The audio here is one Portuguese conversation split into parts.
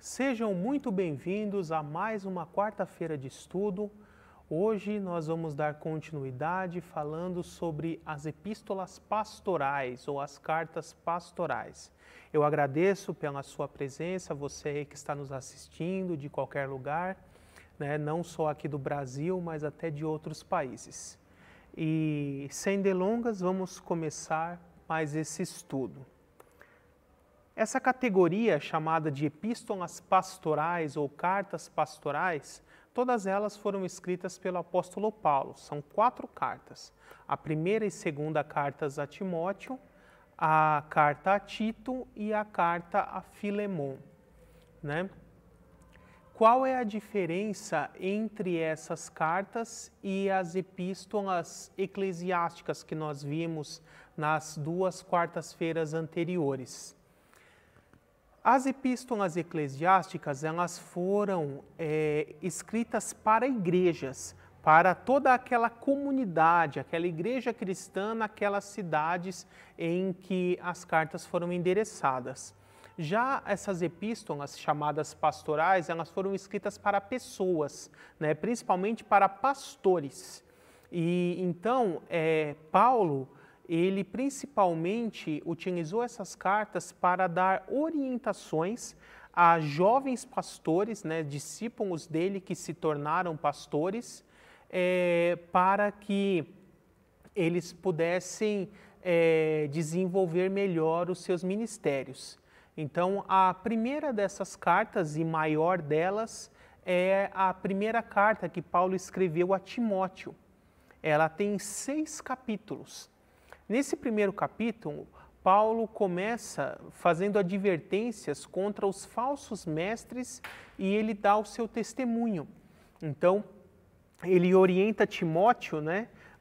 Sejam muito bem-vindos a mais uma quarta-feira de estudo. Hoje nós vamos dar continuidade falando sobre as epístolas pastorais ou as cartas pastorais. Eu agradeço pela sua presença, você que está nos assistindo de qualquer lugar, não só aqui do Brasil, mas até de outros países. E sem delongas, vamos começar mais esse estudo. Essa categoria chamada de epístolas pastorais ou cartas pastorais, todas elas foram escritas pelo apóstolo Paulo. São 4 cartas. A primeira e segunda cartas a Timóteo, a carta a Tito e a carta a Filemon. Qual é a diferença entre essas cartas e as epístolas eclesiásticas que nós vimos nas 2 quartas-feiras anteriores? As epístolas eclesiásticas, elas foram escritas para igrejas, para toda aquela comunidade, aquela igreja cristã naquelas cidades em que as cartas foram endereçadas. Já essas epístolas chamadas pastorais, elas foram escritas para pessoas, principalmente para pastores. E então, Paulo, ele principalmente utilizou essas cartas para dar orientações a jovens pastores, discípulos dele que se tornaram pastores, para que eles pudessem desenvolver melhor os seus ministérios. Então, a primeira dessas cartas e maior delas é a primeira carta que Paulo escreveu a Timóteo. Ela tem 6 capítulos. Nesse primeiro capítulo, Paulo começa fazendo advertências contra os falsos mestres e ele dá o seu testemunho. Então, ele orienta Timóteo,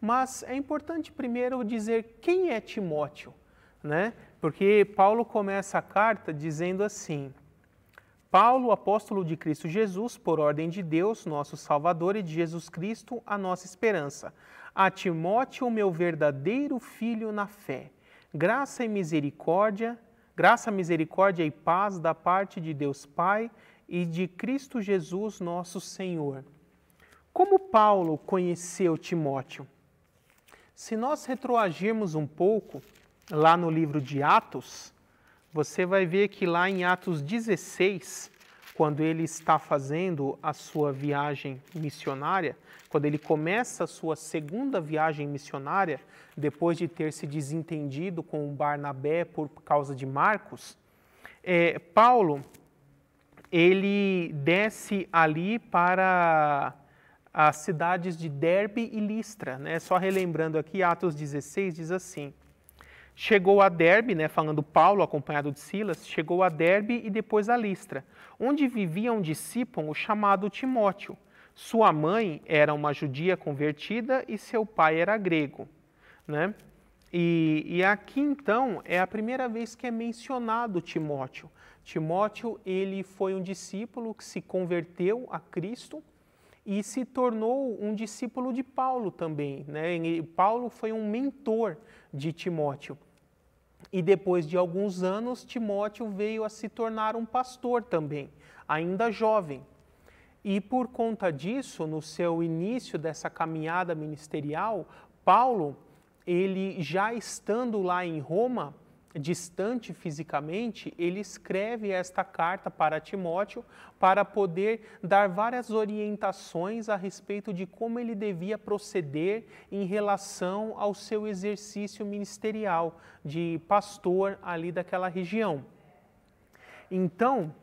mas é importante primeiro dizer quem é Timóteo, porque Paulo começa a carta dizendo assim: Paulo, apóstolo de Cristo Jesus, por ordem de Deus, nosso Salvador, e de Jesus Cristo, a nossa esperança. A Timóteo, meu verdadeiro filho na fé. Graça, misericórdia e paz da parte de Deus Pai e de Cristo Jesus, nosso Senhor. Como Paulo conheceu Timóteo? Se nós retroagirmos um pouco, lá no livro de Atos, você vai ver que lá em Atos 16, quando ele está fazendo a sua viagem missionária, quando ele começa a sua segunda viagem missionária, depois de ter se desentendido com Barnabé por causa de Marcos, Paulo, ele desce ali para as cidades de Derbe e Listra. Só relembrando aqui, Atos 16 diz assim: chegou a Derbe, falando Paulo, acompanhado de Silas, chegou a Derbe e depois a Listra, onde vivia um discípulo chamado Timóteo. Sua mãe era uma judia convertida e seu pai era grego. E aqui, então, é a primeira vez que é mencionado Timóteo. Timóteo, ele foi um discípulo que se converteu a Cristo e se tornou um discípulo de Paulo também. Paulo foi um mentor de Timóteo. E depois de alguns anos, Timóteo veio a se tornar um pastor também, ainda jovem. E por conta disso, no seu início dessa caminhada ministerial, Paulo, ele já estando lá em Roma, distante fisicamente, ele escreve esta carta para Timóteo para poder dar várias orientações a respeito de como ele devia proceder em relação ao seu exercício ministerial de pastor ali daquela região. Então,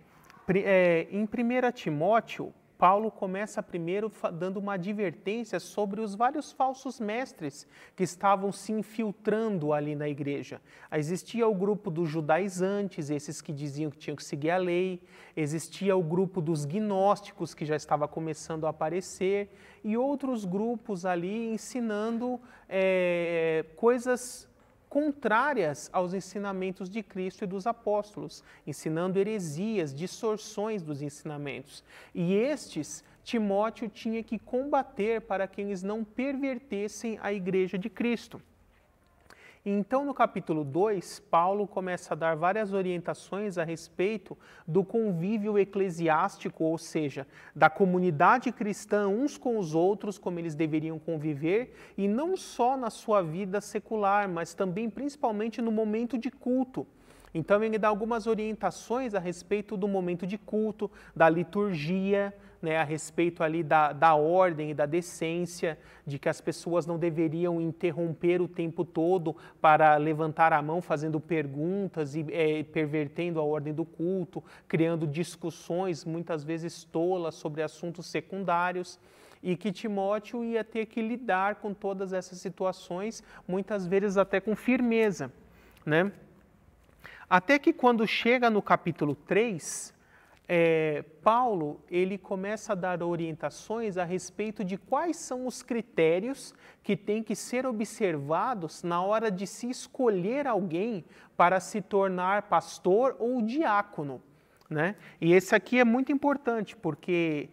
em 1 Timóteo, Paulo começa primeiro dando uma advertência sobre os vários falsos mestres que estavam se infiltrando ali na igreja. Existia o grupo dos judaizantes, esses que diziam que tinham que seguir a lei. Existia o grupo dos gnósticos, que já estava começando a aparecer. E outros grupos ali ensinando coisas contrárias aos ensinamentos de Cristo e dos apóstolos, ensinando heresias, distorções dos ensinamentos. E estes, Timóteo tinha que combater para que eles não pervertessem a igreja de Cristo. Então, no capítulo 2, Paulo começa a dar várias orientações a respeito do convívio eclesiástico, ou seja, da comunidade cristã uns com os outros, como eles deveriam conviver, e não só na sua vida secular, mas também principalmente no momento de culto. Então, ele dá algumas orientações a respeito do momento de culto, da liturgia, a respeito ali da ordem e da decência, de que as pessoas não deveriam interromper o tempo todo para levantar a mão fazendo perguntas e pervertendo a ordem do culto, criando discussões muitas vezes tolas sobre assuntos secundários, e que Timóteo ia ter que lidar com todas essas situações, muitas vezes até com firmeza, né? Até que quando chega no capítulo 3, Paulo ele começa a dar orientações a respeito de quais são os critérios que têm que ser observados na hora de se escolher alguém para se tornar pastor ou diácono, né? E esse aqui é muito importante, porque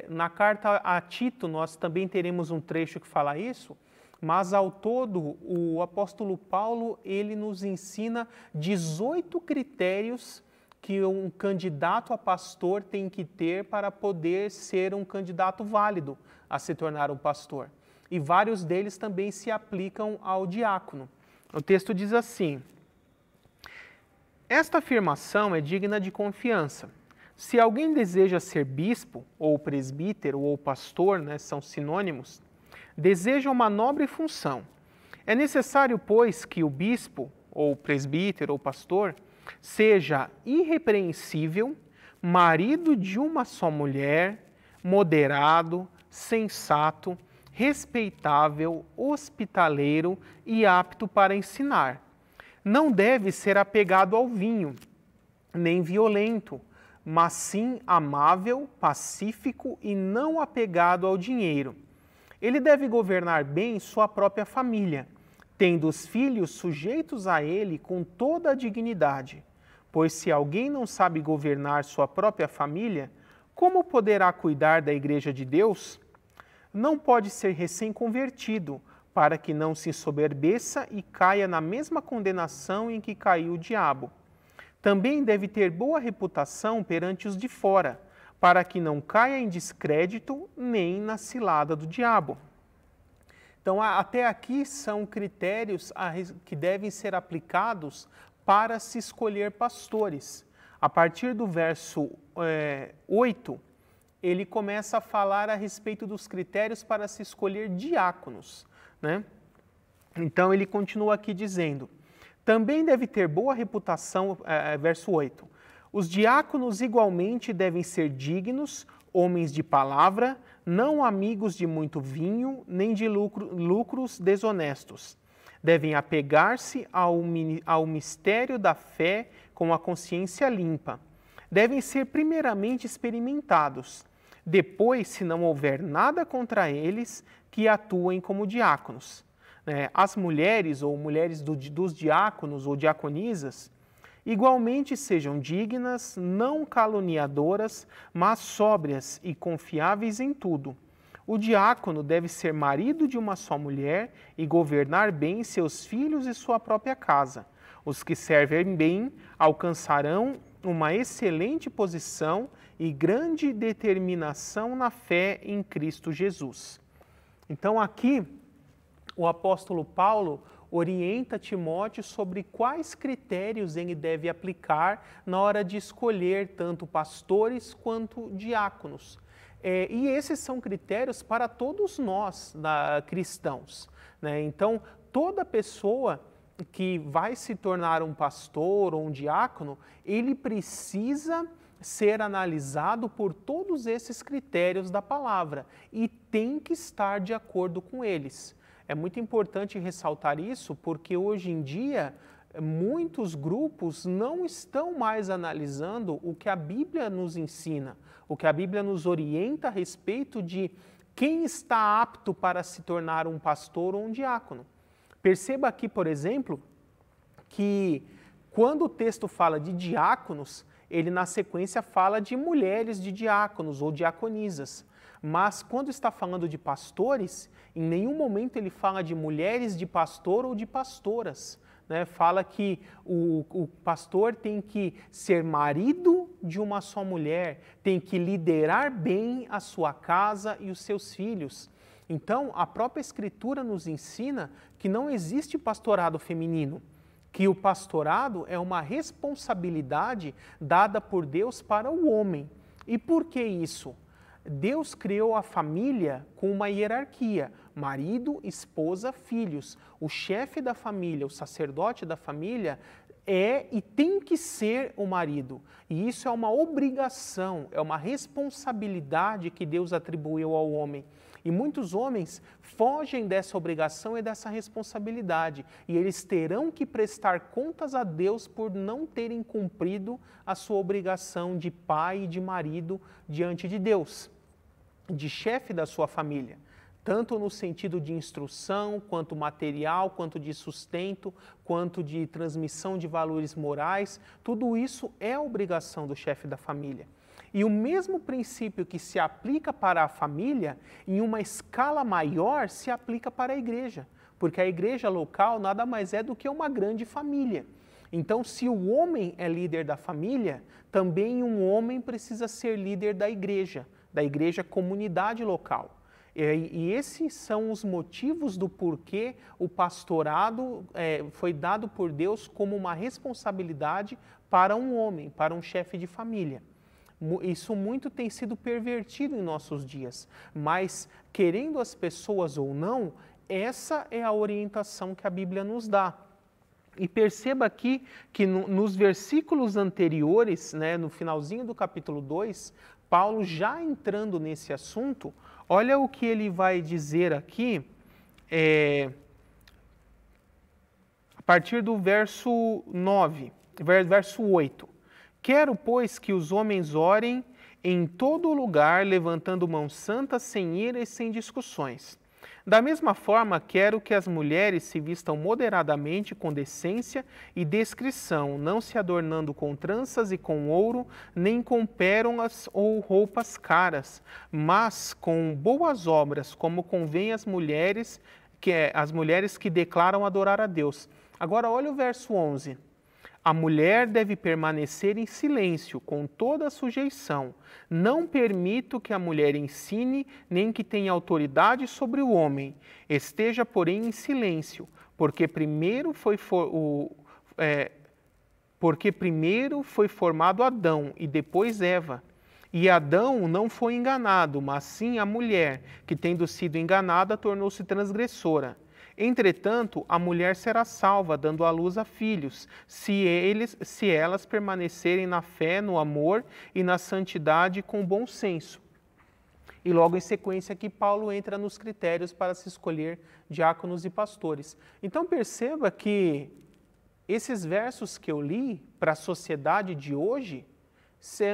na carta a Tito nós também teremos um trecho que fala isso, mas ao todo o apóstolo Paulo ele nos ensina 18 critérios que um candidato a pastor tem que ter para poder ser um candidato válido a se tornar um pastor. E vários deles também se aplicam ao diácono. O texto diz assim: esta afirmação é digna de confiança. Se alguém deseja ser bispo, ou presbítero, ou pastor, são sinônimos, deseja uma nobre função. É necessário, pois, que o bispo, ou presbítero, ou pastor, seja irrepreensível, marido de uma só mulher, moderado, sensato, respeitável, hospitaleiro e apto para ensinar. Não deve ser apegado ao vinho, nem violento, mas sim amável, pacífico e não apegado ao dinheiro. Ele deve governar bem sua própria família, tendo os filhos sujeitos a ele com toda a dignidade. Pois se alguém não sabe governar sua própria família, como poderá cuidar da igreja de Deus? Não pode ser recém-convertido, para que não se ensoberbeça e caia na mesma condenação em que caiu o diabo. Também deve ter boa reputação perante os de fora, para que não caia em descrédito nem na cilada do diabo. Então, até aqui são critérios que devem ser aplicados para se escolher pastores. A partir do verso 8, ele começa a falar a respeito dos critérios para se escolher diáconos, né? Então, ele continua aqui dizendo: também deve ter boa reputação, verso 8. Os diáconos igualmente devem ser dignos, homens de palavra, não amigos de muito vinho, nem de lucros desonestos. Devem apegar-se ao mistério da fé com a consciência limpa. Devem ser primeiramente experimentados. Depois, se não houver nada contra eles, que atuem como diáconos. As mulheres ou mulheres dos diáconos ou diaconisas, igualmente sejam dignas, não caluniadoras, mas sóbrias e confiáveis em tudo. O diácono deve ser marido de uma só mulher e governar bem seus filhos e sua própria casa. Os que servem bem alcançarão uma excelente posição e grande determinação na fé em Cristo Jesus. Então aqui o apóstolo Paulo orienta Timóteo sobre quais critérios ele deve aplicar na hora de escolher tanto pastores quanto diáconos. E esses são critérios para todos nós, cristãos, né? Então, toda pessoa que vai se tornar um pastor ou um diácono, ele precisa ser analisado por todos esses critérios da palavra e tem que estar de acordo com eles. É muito importante ressaltar isso porque hoje em dia muitos grupos não estão mais analisando o que a Bíblia nos ensina, o que a Bíblia nos orienta a respeito de quem está apto para se tornar um pastor ou um diácono. Perceba aqui, por exemplo, que quando o texto fala de diáconos, ele na sequência fala de mulheres de diáconos ou diaconisas. Mas quando está falando de pastores, em nenhum momento ele fala de mulheres de pastor ou de pastoras. Né? Fala que o pastor tem que ser marido de uma só mulher, tem que liderar bem a sua casa e os seus filhos. Então, a própria Escritura nos ensina que não existe pastorado feminino, que o pastorado é uma responsabilidade dada por Deus para o homem. E por que isso? Deus criou a família com uma hierarquia, marido, esposa, filhos. O chefe da família, o sacerdote da família é e tem que ser o marido. E isso é uma obrigação, é uma responsabilidade que Deus atribuiu ao homem. E muitos homens fogem dessa obrigação e dessa responsabilidade. E eles terão que prestar contas a Deus por não terem cumprido a sua obrigação de pai e de marido diante de Deus, de chefe da sua família. Tanto no sentido de instrução, quanto material, quanto de sustento, quanto de transmissão de valores morais. Tudo isso é obrigação do chefe da família. E o mesmo princípio que se aplica para a família, em uma escala maior, se aplica para a igreja. Porque a igreja local nada mais é do que uma grande família. Então, se o homem é líder da família, também um homem precisa ser líder da igreja comunidade local. E esses são os motivos do porquê o pastorado foi dado por Deus como uma responsabilidade para um homem, para um chefe de família. Isso muito tem sido pervertido em nossos dias, mas querendo as pessoas ou não, essa é a orientação que a Bíblia nos dá. E perceba aqui que nos versículos anteriores, né, no finalzinho do capítulo 2, Paulo já entrando nesse assunto, olha o que ele vai dizer aqui, a partir do verso 9, verso 8. Quero, pois, que os homens orem em todo lugar, levantando mãos santas, sem ira e sem discussões. Da mesma forma, quero que as mulheres se vistam moderadamente, com decência e discrição, não se adornando com tranças e com ouro, nem com pérolas ou roupas caras, mas com boas obras, como convém às mulheres que declaram adorar a Deus. Agora, olha o verso 11. A mulher deve permanecer em silêncio, com toda a sujeição. Não permito que a mulher ensine, nem que tenha autoridade sobre o homem. Esteja, porém, em silêncio, porque primeiro foi formado Adão e depois Eva. E Adão não foi enganado, mas sim a mulher, que tendo sido enganada, tornou-se transgressora. Entretanto, a mulher será salva, dando à luz a filhos, se elas permanecerem na fé, no amor e na santidade com bom senso. E logo em sequência aqui Paulo entra nos critérios para se escolher diáconos e pastores. Então perceba que esses versos que eu li para a sociedade de hoje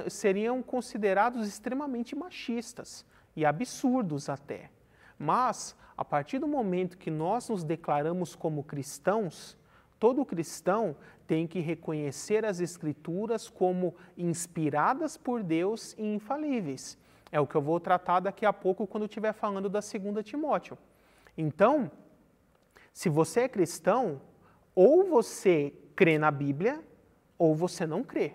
seriam considerados extremamente machistas e absurdos até. Mas, a partir do momento que nós nos declaramos como cristãos, todo cristão tem que reconhecer as Escrituras como inspiradas por Deus e infalíveis. É o que eu vou tratar daqui a pouco quando estiver falando da 2 Timóteo. Então, se você é cristão, ou você crê na Bíblia, ou você não crê.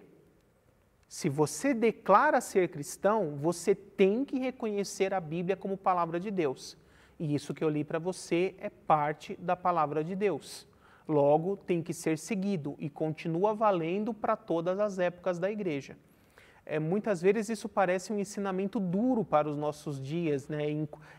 Se você declara ser cristão, você tem que reconhecer a Bíblia como palavra de Deus. E isso que eu li para você é parte da palavra de Deus. Logo, tem que ser seguido e continua valendo para todas as épocas da igreja. Muitas vezes isso parece um ensinamento duro para os nossos dias, né?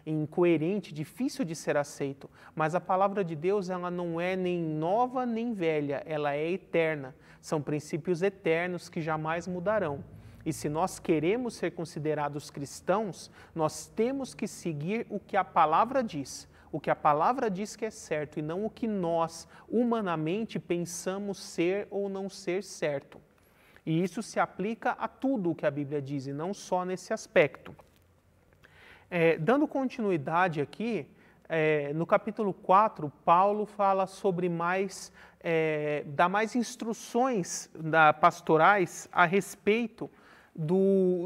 Incoerente, difícil de ser aceito. Mas a palavra de Deus ela não é nem nova nem velha, ela é eterna. São princípios eternos que jamais mudarão. E se nós queremos ser considerados cristãos, nós temos que seguir o que a palavra diz. O que a palavra diz que é certo e não o que nós, humanamente, pensamos ser ou não ser certo. E isso se aplica a tudo o que a Bíblia diz, e não só nesse aspecto. Dando continuidade aqui, no capítulo 4, Paulo fala sobre dá mais instruções pastorais a respeito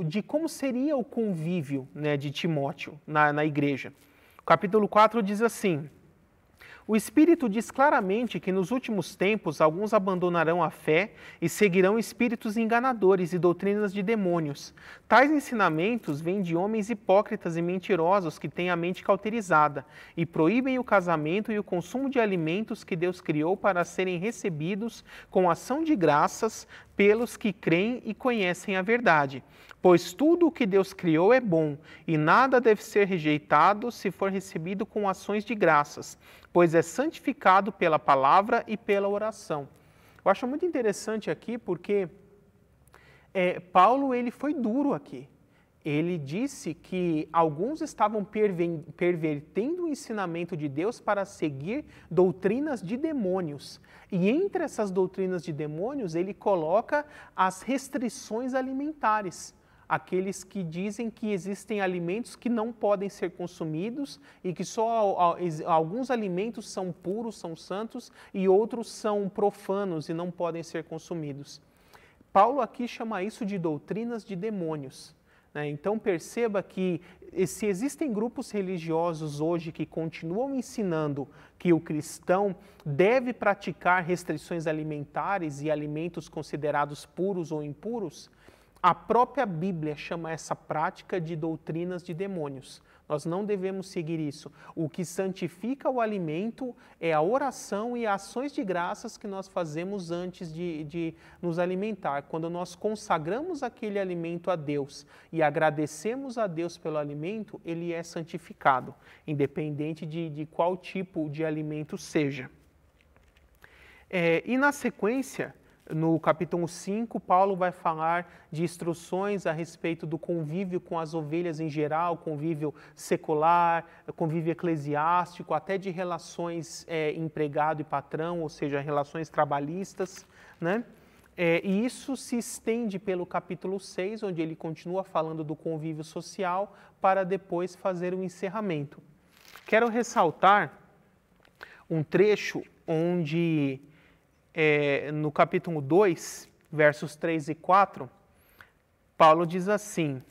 de como seria o convívio, né, de Timóteo na igreja. O capítulo 4 diz assim: o Espírito diz claramente que nos últimos tempos alguns abandonarão a fé e seguirão espíritos enganadores e doutrinas de demônios. Tais ensinamentos vêm de homens hipócritas e mentirosos que têm a mente cauterizada e proíbem o casamento e o consumo de alimentos que Deus criou para serem recebidos com ação de graças pelos que creem e conhecem a verdade. Pois tudo o que Deus criou é bom, e nada deve ser rejeitado se for recebido com ações de graças, pois é santificado pela palavra e pela oração. Eu acho muito interessante aqui porque Paulo ele foi duro aqui. Ele disse que alguns estavam pervertendo o ensinamento de Deus para seguir doutrinas de demônios. E entre essas doutrinas de demônios, ele coloca as restrições alimentares. Aqueles que dizem que existem alimentos que não podem ser consumidos e que só alguns alimentos são puros, são santos, e outros são profanos e não podem ser consumidos. Paulo aqui chama isso de doutrinas de demônios. Então perceba que se existem grupos religiosos hoje que continuam ensinando que o cristão deve praticar restrições alimentares e alimentos considerados puros ou impuros, a própria Bíblia chama essa prática de doutrinas de demônios. Nós não devemos seguir isso. O que santifica o alimento é a oração e ações de graças que nós fazemos antes de nos alimentar. Quando nós consagramos aquele alimento a Deus e agradecemos a Deus pelo alimento, ele é santificado, independente de qual tipo de alimento seja. E na sequência, no capítulo 5, Paulo vai falar de instruções a respeito do convívio com as ovelhas em geral, convívio secular, convívio eclesiástico, até de relações empregado e patrão, ou seja, relações trabalhistas, né? E isso se estende pelo capítulo 6, onde ele continua falando do convívio social, para depois fazer o encerramento. Quero ressaltar um trecho onde no capítulo 2, versos 3 e 4, Paulo diz assim,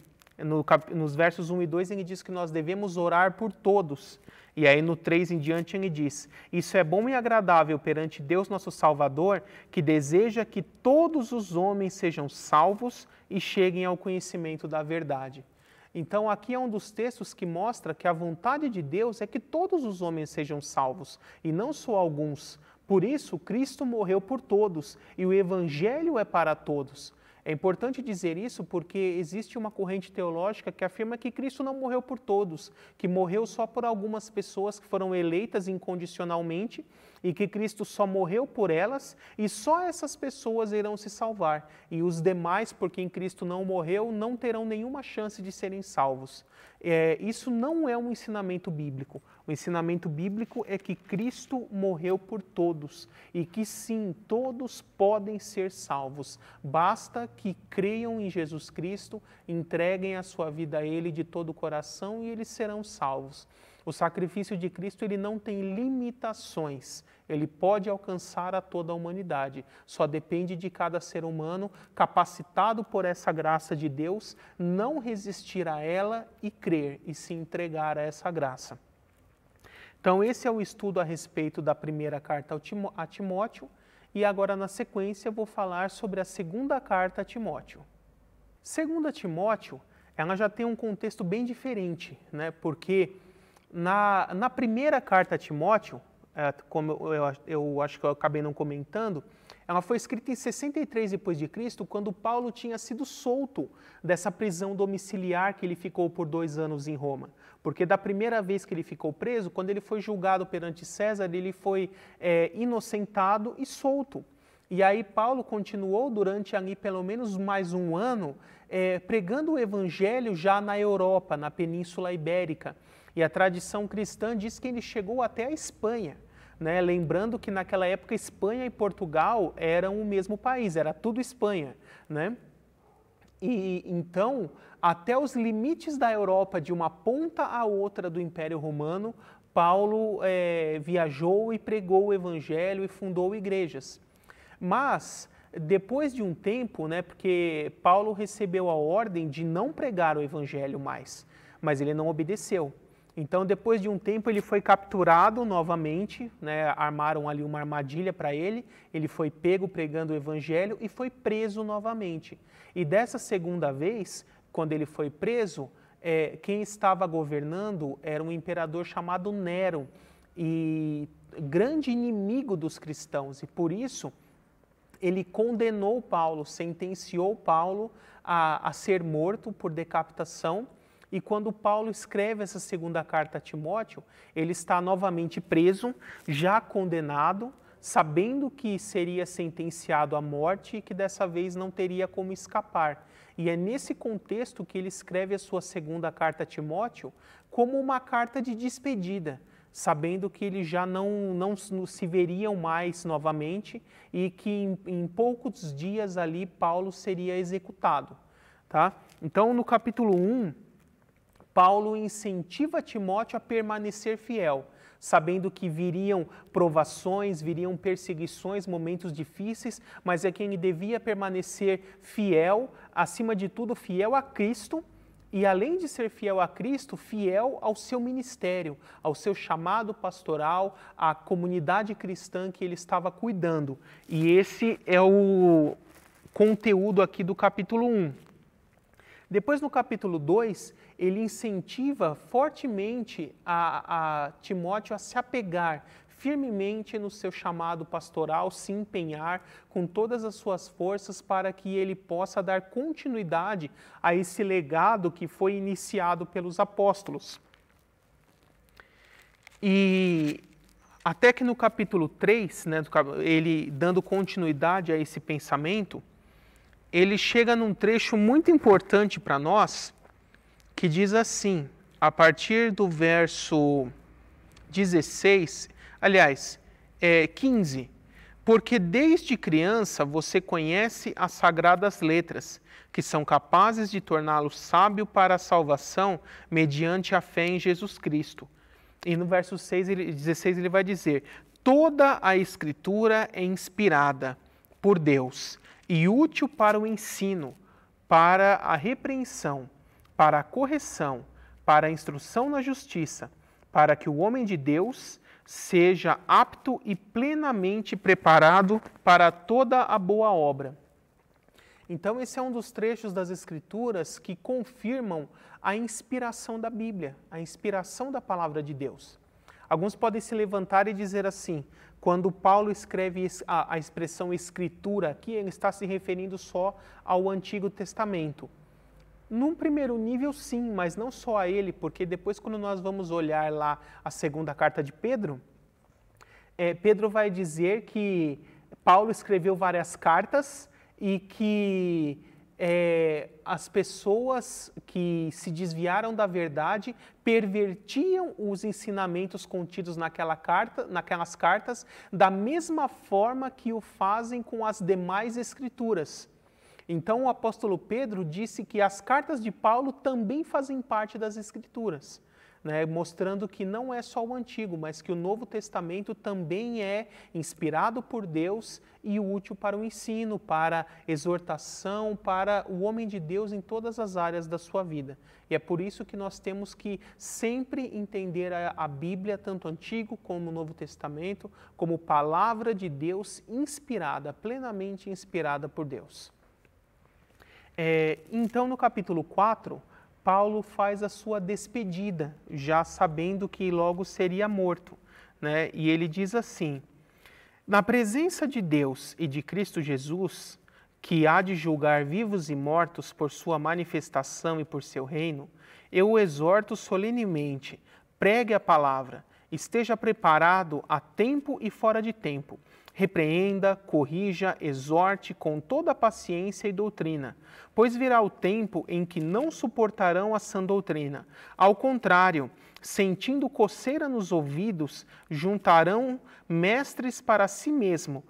nos versos 1 e 2 ele diz que nós devemos orar por todos, e aí no 3 em diante ele diz: isso é bom e agradável perante Deus nosso Salvador, que deseja que todos os homens sejam salvos e cheguem ao conhecimento da verdade. Então aqui é um dos textos que mostra que a vontade de Deus é que todos os homens sejam salvos, e não só alguns. Por isso, Cristo morreu por todos e o Evangelho é para todos. É importante dizer isso porque existe uma corrente teológica que afirma que Cristo não morreu por todos, que morreu só por algumas pessoas que foram eleitas incondicionalmente e que Cristo só morreu por elas e só essas pessoas irão se salvar. E os demais, por quem Cristo não morreu, não terão nenhuma chance de serem salvos. Isso não é um ensinamento bíblico. O ensinamento bíblico é que Cristo morreu por todos e que sim, todos podem ser salvos. Basta que creiam em Jesus Cristo, entreguem a sua vida a Ele de todo o coração e eles serão salvos. O sacrifício de Cristo ele não tem limitações, ele pode alcançar a toda a humanidade. Só depende de cada ser humano, capacitado por essa graça de Deus, não resistir a ela e crer e se entregar a essa graça. Então esse é o estudo a respeito da primeira carta a Timóteo, e agora na sequência eu vou falar sobre a segunda carta a Timóteo. Segunda Timóteo, ela já tem um contexto bem diferente, né? Porque na primeira carta a Timóteo, como eu acho que eu acabei não comentando, ela foi escrita em 63 d.C., quando Paulo tinha sido solto dessa prisão domiciliar que ele ficou por 2 anos em Roma. Porque da primeira vez que ele ficou preso, quando ele foi julgado perante César, ele foi inocentado e solto. E aí Paulo continuou durante ali pelo menos mais um ano pregando o evangelho já na Europa, na Península Ibérica. E a tradição cristã diz que ele chegou até a Espanha, né? Lembrando que naquela época Espanha e Portugal eram o mesmo país, era tudo Espanha, né? E então, até os limites da Europa, de uma ponta a outra do Império Romano, Paulo viajou e pregou o evangelho e fundou igrejas. Mas depois de um tempo, né, porque Paulo recebeu a ordem de não pregar o evangelho mais, mas ele não obedeceu. Então, depois de um tempo, ele foi capturado novamente, né, armaram ali uma armadilha para ele foi pego pregando o evangelho e foi preso novamente. E dessa segunda vez, quando ele foi preso, quem estava governando era um imperador chamado Nero, e grande inimigo dos cristãos, e por isso ele condenou Paulo, sentenciou Paulo a ser morto por decapitação. E quando Paulo escreve essa segunda carta a Timóteo, ele está novamente preso, já condenado, sabendo que seria sentenciado à morte e que dessa vez não teria como escapar. E é nesse contexto que ele escreve a sua segunda carta a Timóteo como uma carta de despedida, sabendo que eles já não se veriam mais novamente e que em poucos dias ali Paulo seria executado. Tá? Então, no capítulo 1, Paulo incentiva Timóteo a permanecer fiel, sabendo que viriam provações, viriam perseguições, momentos difíceis, mas é quem devia permanecer fiel, acima de tudo, fiel a Cristo, e além de ser fiel a Cristo, fiel ao seu ministério, ao seu chamado pastoral, à comunidade cristã que ele estava cuidando. E esse é o conteúdo aqui do capítulo 1. Depois, no capítulo 2, ele incentiva fortemente a Timóteo a se apegar firmemente no seu chamado pastoral, se empenhar com todas as suas forças para que ele possa dar continuidade a esse legado que foi iniciado pelos apóstolos. E até que no capítulo 3, né, ele dando continuidade a esse pensamento, ele chega num trecho muito importante para nós, que diz assim, a partir do verso 16, aliás, 15, porque desde criança você conhece as sagradas letras, que são capazes de torná-lo sábio para a salvação mediante a fé em Jesus Cristo. E no verso 16 ele vai dizer, toda a Escritura é inspirada por Deus e útil para o ensino, para a repreensão, para a correção, para a instrução na justiça, para que o homem de Deus seja apto e plenamente preparado para toda a boa obra. Então, esse é um dos trechos das Escrituras que confirmam a inspiração da Bíblia, a inspiração da palavra de Deus. Alguns podem se levantar e dizer assim, quando Paulo escreve a expressão Escritura aqui, ele está se referindo só ao Antigo Testamento. Num primeiro nível, sim, mas não só a ele, porque depois, quando nós vamos olhar lá a segunda carta de Pedro, Pedro vai dizer que Paulo escreveu várias cartas e que as pessoas que se desviaram da verdade pervertiam os ensinamentos contidos naquelas cartas da mesma forma que o fazem com as demais escrituras. Então o apóstolo Pedro disse que as cartas de Paulo também fazem parte das Escrituras, né, mostrando que não é só o Antigo, mas que o Novo Testamento também é inspirado por Deus e útil para o ensino, para a exortação, para o homem de Deus em todas as áreas da sua vida. E é por isso que nós temos que sempre entender a Bíblia, tanto o Antigo como o Novo Testamento, como palavra de Deus inspirada, plenamente inspirada por Deus. Então, no capítulo 4, Paulo faz a sua despedida, já sabendo que logo seria morto, né? E ele diz assim, na presença de Deus e de Cristo Jesus, que há de julgar vivos e mortos por sua manifestação e por seu reino, eu o exorto solenemente, pregue a palavra, esteja preparado a tempo e fora de tempo, repreenda, corrija, exorte com toda a paciência e doutrina, pois virá o tempo em que não suportarão a sã doutrina. Ao contrário, sentindo coceira nos ouvidos, juntarão mestres para si mesmos,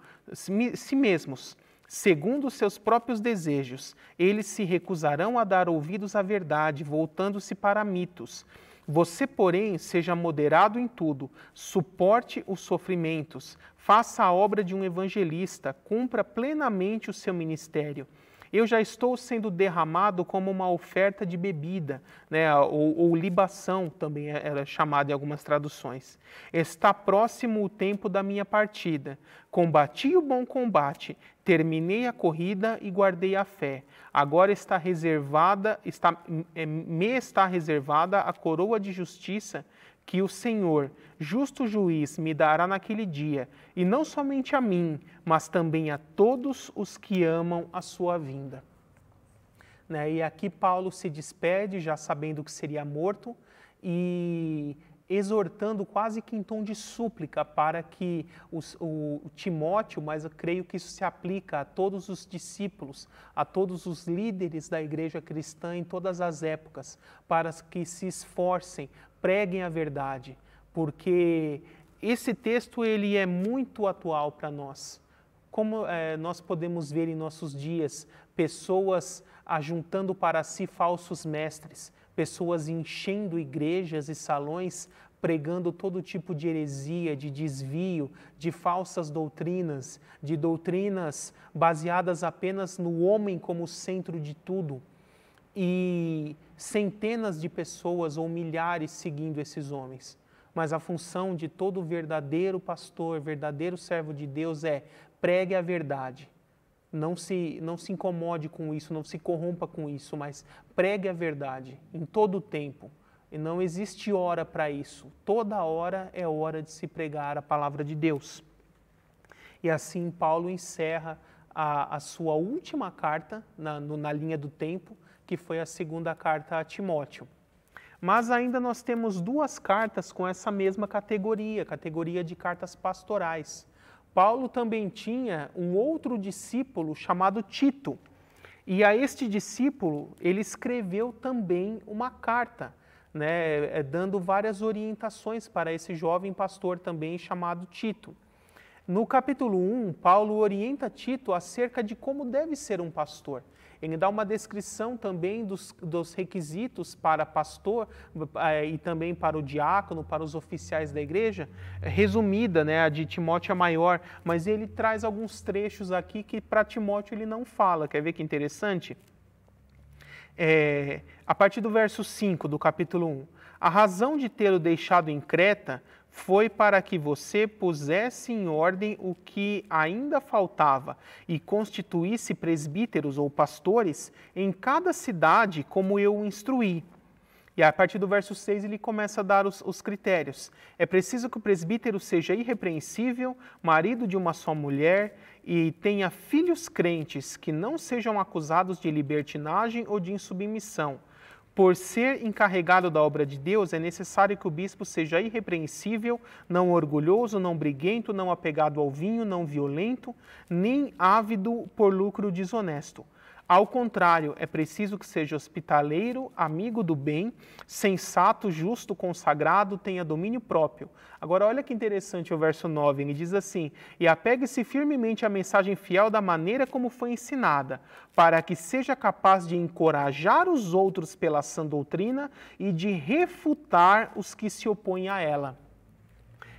segundo os seus próprios desejos. Eles se recusarão a dar ouvidos à verdade, voltando-se para mitos. Você, porém, seja moderado em tudo, suporte os sofrimentos, faça a obra de um evangelista, cumpra plenamente o seu ministério. Eu já estou sendo derramado como uma oferta de bebida, né? ou libação, também era chamado em algumas traduções. Está próximo o tempo da minha partida. Combati o bom combate, terminei a corrida e guardei a fé. Agora me está reservada a coroa de justiça que o Senhor, justo juiz, me dará naquele dia, e não somente a mim, mas também a todos os que amam a sua vinda. Né? E aqui Paulo se despede, já sabendo que seria morto, e exortando quase que em tom de súplica para que o Timóteo, mas eu creio que isso se aplica a todos os discípulos, a todos os líderes da igreja cristã em todas as épocas, para que se esforcem, preguem a verdade, porque esse texto ele é muito atual para nós. Como nós podemos ver em nossos dias, pessoas ajuntando para si falsos mestres, pessoas enchendo igrejas e salões, pregando todo tipo de heresia, de desvio, de falsas doutrinas, de doutrinas baseadas apenas no homem como centro de tudo. E centenas de pessoas ou milhares seguindo esses homens. Mas a função de todo verdadeiro pastor, verdadeiro servo de Deus é pregue a verdade. Não se incomode com isso, não se corrompa com isso, mas pregue a verdade em todo o tempo. E não existe hora para isso. Toda hora é hora de se pregar a palavra de Deus. E assim Paulo encerra a sua última carta na linha do tempo, que foi a segunda carta a Timóteo. Mas ainda nós temos duas cartas com essa mesma categoria de cartas pastorais. Paulo também tinha um outro discípulo chamado Tito. E a este discípulo, ele escreveu também uma carta, né, dando várias orientações para esse jovem pastor também chamado Tito. No capítulo 1, Paulo orienta Tito acerca de como deve ser um pastor. Ele dá uma descrição também dos requisitos para pastor e também para o diácono, para os oficiais da igreja, resumida, né? A de Timóteo é maior, mas ele traz alguns trechos aqui que para Timóteo ele não fala. Quer ver que interessante? A partir do verso 5 do capítulo 1. A razão de tê-lo deixado em Creta foi para que você pusesse em ordem o que ainda faltava e constituísse presbíteros ou pastores em cada cidade, como eu o instruí. E a partir do verso 6 ele começa a dar os critérios. É preciso que o presbítero seja irrepreensível, marido de uma só mulher e tenha filhos crentes que não sejam acusados de libertinagem ou de insubmissão. Por ser encarregado da obra de Deus, é necessário que o bispo seja irrepreensível, não orgulhoso, não briguento, não apegado ao vinho, não violento, nem ávido por lucro desonesto. Ao contrário, é preciso que seja hospitaleiro, amigo do bem, sensato, justo, consagrado, tenha domínio próprio. Agora, olha que interessante o verso 9, ele diz assim: e apegue-se firmemente à mensagem fiel da maneira como foi ensinada, para que seja capaz de encorajar os outros pela sã doutrina e de refutar os que se opõem a ela.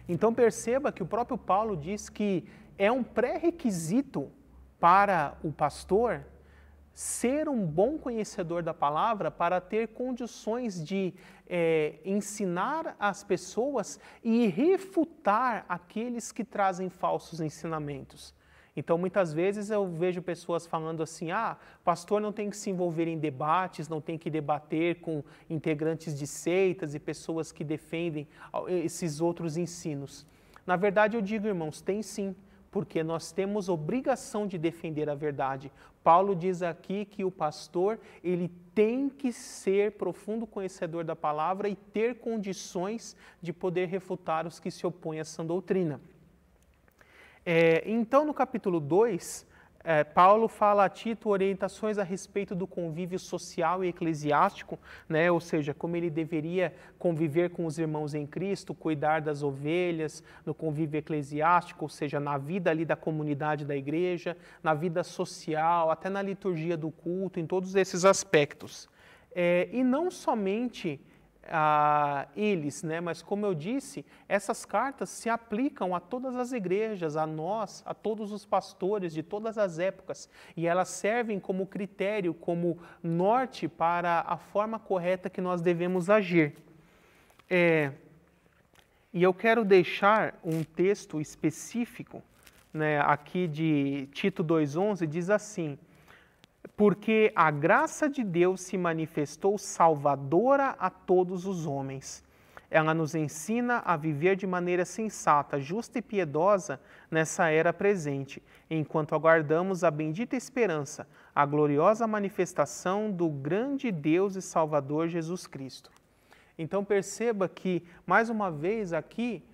Então, perceba que o próprio Paulo diz que é um pré-requisito para o pastor ser um bom conhecedor da palavra para ter condições de ensinar as pessoas e refutar aqueles que trazem falsos ensinamentos. Então, muitas vezes eu vejo pessoas falando assim, pastor não tem que se envolver em debates, não tem que debater com integrantes de seitas e pessoas que defendem esses outros ensinos. Na verdade, eu digo, irmãos, tem sim, porque nós temos obrigação de defender a verdade. Paulo diz aqui que o pastor, ele tem que ser profundo conhecedor da palavra e ter condições de poder refutar os que se opõem a essa doutrina. Então, no capítulo 2, Paulo fala a Tito orientações a respeito do convívio social e eclesiástico, né? Ou seja, como ele deveria conviver com os irmãos em Cristo, cuidar das ovelhas, no convívio eclesiástico, ou seja, na vida ali da comunidade da igreja, na vida social, até na liturgia do culto, em todos esses aspectos. E não somente a eles, né? Mas como eu disse, essas cartas se aplicam a todas as igrejas, a nós, a todos os pastores de todas as épocas, e elas servem como critério, como norte para a forma correta que nós devemos agir. E eu quero deixar um texto específico, né, aqui de Tito 2,11, diz assim: porque a graça de Deus se manifestou salvadora a todos os homens. Ela nos ensina a viver de maneira sensata, justa e piedosa nessa era presente, enquanto aguardamos a bendita esperança, a gloriosa manifestação do grande Deus e Salvador Jesus Cristo. Então perceba que, mais uma vez aqui,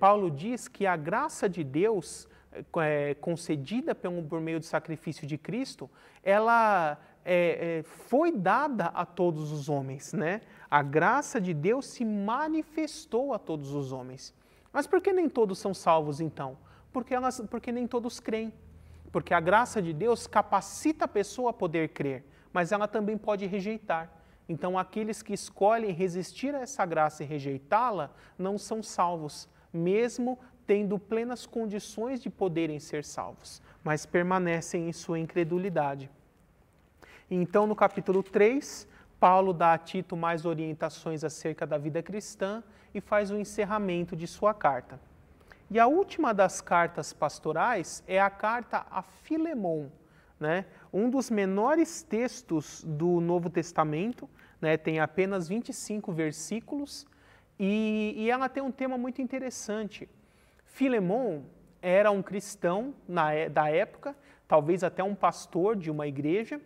Paulo diz que a graça de Deus concedida por meio do sacrifício de Cristo, ela foi dada a todos os homens, né? A graça de Deus se manifestou a todos os homens. Mas por que nem todos são salvos então? Porque nem todos creem. Porque a graça de Deus capacita a pessoa a poder crer, mas ela também pode rejeitar. Então aqueles que escolhem resistir a essa graça e rejeitá-la não são salvos, mesmo tendo plenas condições de poderem ser salvos, mas permanecem em sua incredulidade. Então, no capítulo 3, Paulo dá a Tito mais orientações acerca da vida cristã e faz o encerramento de sua carta. E a última das cartas pastorais é a carta a Filemon, né? Um dos menores textos do Novo Testamento, né? Tem apenas 25 versículos e ela tem um tema muito interessante. Filemon era um cristão da época, talvez até um pastor de uma igreja,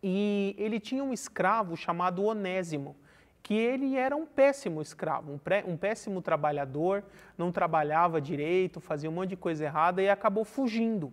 e ele tinha um escravo chamado Onésimo, que ele era um péssimo escravo, um péssimo trabalhador, não trabalhava direito, fazia um monte de coisa errada e acabou fugindo.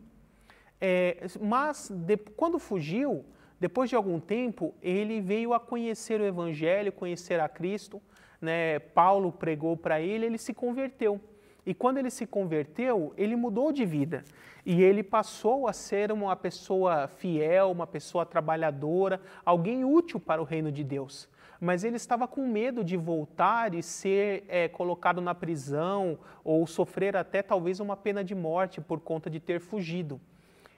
Quando fugiu, depois de algum tempo, ele veio a conhecer o Evangelho, conhecer a Cristo, né? Paulo pregou para ele, ele se converteu. E quando ele se converteu, ele mudou de vida. E ele passou a ser uma pessoa fiel, uma pessoa trabalhadora, alguém útil para o reino de Deus. Mas ele estava com medo de voltar e ser colocado na prisão ou sofrer até talvez uma pena de morte por conta de ter fugido.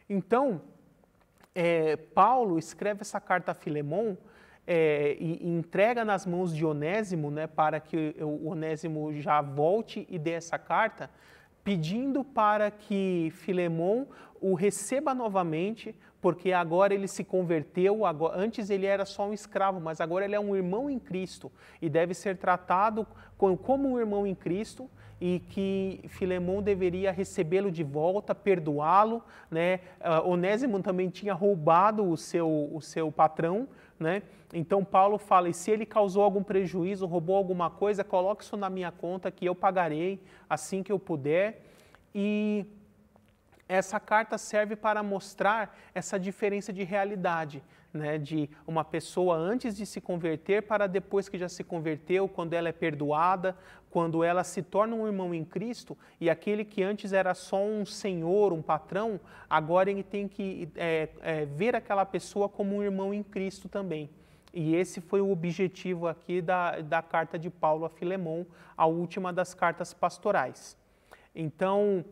Então, Paulo escreve essa carta a Filemon e entrega nas mãos de Onésimo, né, para que o Onésimo já volte e dê essa carta, pedindo para que Filemon o receba novamente, porque agora ele se converteu, antes ele era só um escravo, mas agora ele é um irmão em Cristo e deve ser tratado como um irmão em Cristo, e que Filemon deveria recebê-lo de volta, perdoá-lo, né? Onésimo também tinha roubado o seu patrão, né? Então Paulo fala, e se ele causou algum prejuízo, roubou alguma coisa, coloque isso na minha conta que eu pagarei assim que eu puder. E essa carta serve para mostrar essa diferença de realidade, né, de uma pessoa antes de se converter para depois que já se converteu, quando ela é perdoada, quando ela se torna um irmão em Cristo, e aquele que antes era só um senhor, um patrão, agora ele tem que ver aquela pessoa como um irmão em Cristo também. E esse foi o objetivo aqui da carta de Paulo a Filemon, a última das cartas pastorais. Então,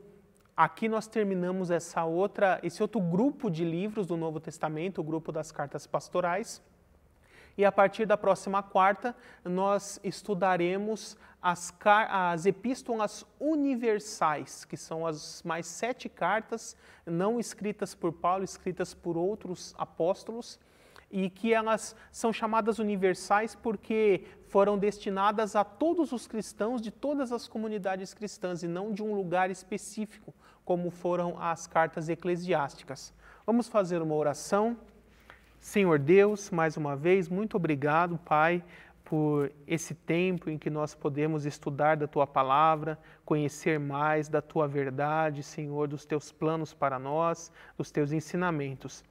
aqui nós terminamos esse outro grupo de livros do Novo Testamento, o grupo das cartas pastorais. E a partir da próxima quarta, nós estudaremos as epístolas universais, que são as mais 7 cartas, não escritas por Paulo, escritas por outros apóstolos, e que elas são chamadas universais porque foram destinadas a todos os cristãos de todas as comunidades cristãs e não de um lugar específico, como foram as cartas eclesiásticas. Vamos fazer uma oração. Senhor Deus, mais uma vez, muito obrigado, Pai, por esse tempo em que nós podemos estudar da Tua Palavra, conhecer mais da Tua verdade, Senhor, dos Teus planos para nós, dos Teus ensinamentos.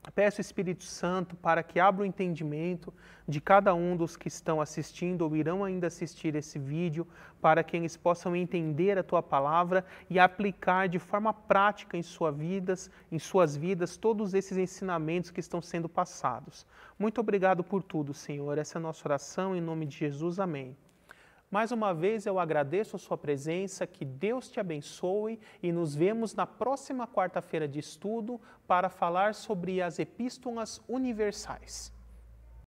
Peço, Espírito Santo, para que abra o entendimento de cada um dos que estão assistindo ou irão ainda assistir esse vídeo, para que eles possam entender a Tua palavra e aplicar de forma prática em suas vidas, todos esses ensinamentos que estão sendo passados. Muito obrigado por tudo, Senhor. Essa é a nossa oração, em nome de Jesus. Amém. Mais uma vez eu agradeço a sua presença, que Deus te abençoe e nos vemos na próxima quarta-feira de estudo para falar sobre as epístolas universais.